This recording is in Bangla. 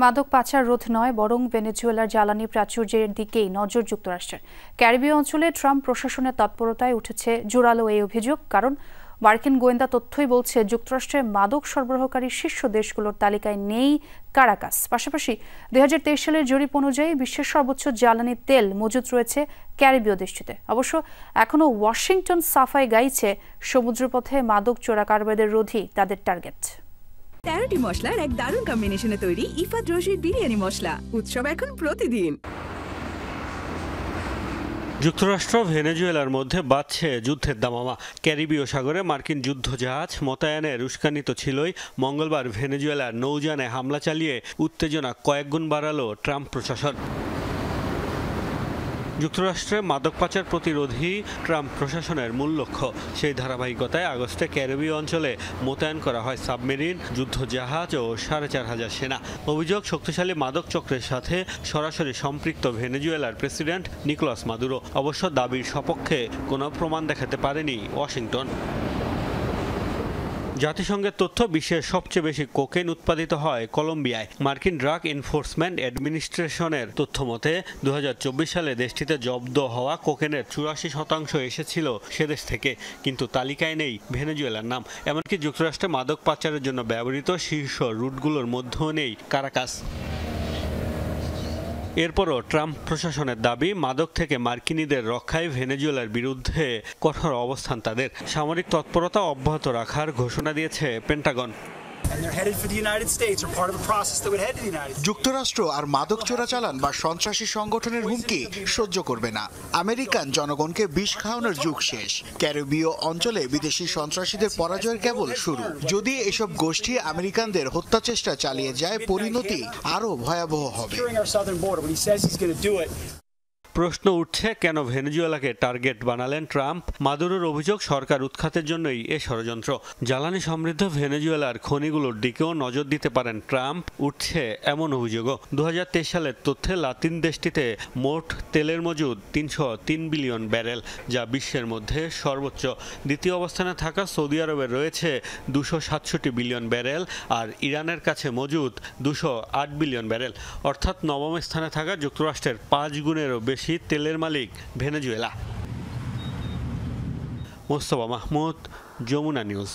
মাদক পাচার রোধ নয়, বরং ভেনেজুয়েলার জ্বালানি প্রাচুর্যের দিকেই নজর যুক্তরাষ্ট্রের। ক্যারিবীয় অঞ্চলে ট্রাম্প প্রশাসনের তৎপরতায় উঠেছে জোরালো এই অভিযোগ। কারণ মার্কিন গোয়েন্দা তথ্যই বলছে যুক্তরাষ্ট্রের মাদক সরবরাহকারী শীর্ষ দেশগুলোর তালিকায় নেই কারাকাস। পাশাপাশি 2023 সালের জরিপ অনুযায়ী বিশ্বের সর্বোচ্চ জ্বালানি তেল মজুত রয়েছে ক্যারিবীয় দেশটিতে। অবশ্য এখনও ওয়াশিংটন সাফাই গাইছে সমুদ্রপথে মাদক চোরাকারবারদের রোধই তাদের টার্গেট। 13টি মশলার এক দারুণ কম্বিনেশনে তৈরি ইফাত রশিদ বিরিয়ানি মশলা। উৎসব এখন প্রতিদিন। যুক্তরাষ্ট্র ভেনেজুয়েলার মধ্যে বাজছে যুদ্ধের দামামা। ক্যারিবীয় সাগরে মার্কিন যুদ্ধজাহাজ মোতায়েনের উস্কানি তো ছিলই, মঙ্গলবার ভেনেজুয়েলার নৌযানে হামলা চালিয়ে উত্তেজনা কয়েকগুণ বাড়ালো ট্রাম্প প্রশাসন। যুক্তরাষ্ট্রে মাদক পাচার প্রতিরোধই ট্রাম্প প্রশাসনের মূল লক্ষ্য। সেই ধারাবাহিকতায় আগস্টে ক্যারিবীয় অঞ্চলে মোতায়েন করা হয় সাবমেরিন, যুদ্ধজাহাজ ও 4500 সেনা। অভিযোগ, শক্তিশালী মাদক চক্রের সাথে সরাসরি সম্পৃক্ত ভেনেজুয়েলার প্রেসিডেন্ট নিকোলাস মাদুরো। অবশ্য দাবির সপক্ষে কোনো প্রমাণ দেখাতে পারেনি ওয়াশিংটন। জাতিসংঘের তথ্য, বিশ্বের সবচেয়ে বেশি কোকেন উৎপাদিত হয় কলম্বিয়ায়। মার্কিন ড্রাগ এনফোর্সমেন্ট অ্যাডমিনিস্ট্রেশনের তথ্য মতে 2024 সালে দেশটিতে জব্দ হওয়া কোকেনের 84% এসেছিল সেদেশ থেকে। কিন্তু তালিকায় নেই ভেনেজুয়েলার নাম। এমনকি যুক্তরাষ্ট্রে মাদক পাচারের জন্য ব্যবহৃত শীর্ষ রুটগুলোর মধ্যেও নেই কারাকাস। এরপরও ট্রাম্প প্রশাসনের দাবি, মাদক থেকে মার্কিনীদের রক্ষায় ভেনেজুয়েলার বিরুদ্ধে কঠোর অবস্থান তাদের। সামরিক তৎপরতা অব্যাহত রাখার ঘোষণা দিয়েছে পেন্টাগন। যুক্তরাষ্ট্র আর মাদক চোরাচালান বা সন্ত্রাসী সংগঠনের হুমকি সহ্য করবে না। আমেরিকান জনগণকে বিষ খাওয়ানোর যুগ শেষ। ক্যারিবীয় অঞ্চলে বিদেশি সন্ত্রাসীদের পরাজয়ের কেবল শুরু। যদি এসব গোষ্ঠী আমেরিকানদের হত্যা চেষ্টা চালিয়ে যায়, পরিণতি আরও ভয়াবহ হবে। প্রশ্ন উঠছে, কেন ভেনেজুয়েলাকে টার্গেট বানালেন ট্রাম্প? মাদুরোর অভিযোগ, সরকার উৎখাতের জন্যই এ ষড়যন্ত্র। জ্বালানি সমৃদ্ধ ভেনেজুয়েলার খনিগুলোর দিকেও নজর দিতে পারেন ট্রাম্প, উঠছে এমন অভিযোগও। 2023 সালের তথ্যে লাতিন দেশটিতে মোট তেলের মজুদ 303 বিলিয়ন ব্যারেল, যা বিশ্বের মধ্যে সর্বোচ্চ। দ্বিতীয় অবস্থানে থাকা সৌদি আরবের রয়েছে 267 বিলিয়ন ব্যারেল, আর ইরানের কাছে মজুদ 208 বিলিয়ন ব্যারেল। অর্থাৎ নবম স্থানে থাকা যুক্তরাষ্ট্রের 5 গুণেরও বেশি তেলের মালিক ভেনেজুয়েলা। মোস্তফা মাহমুদ, যমুনা নিউজ।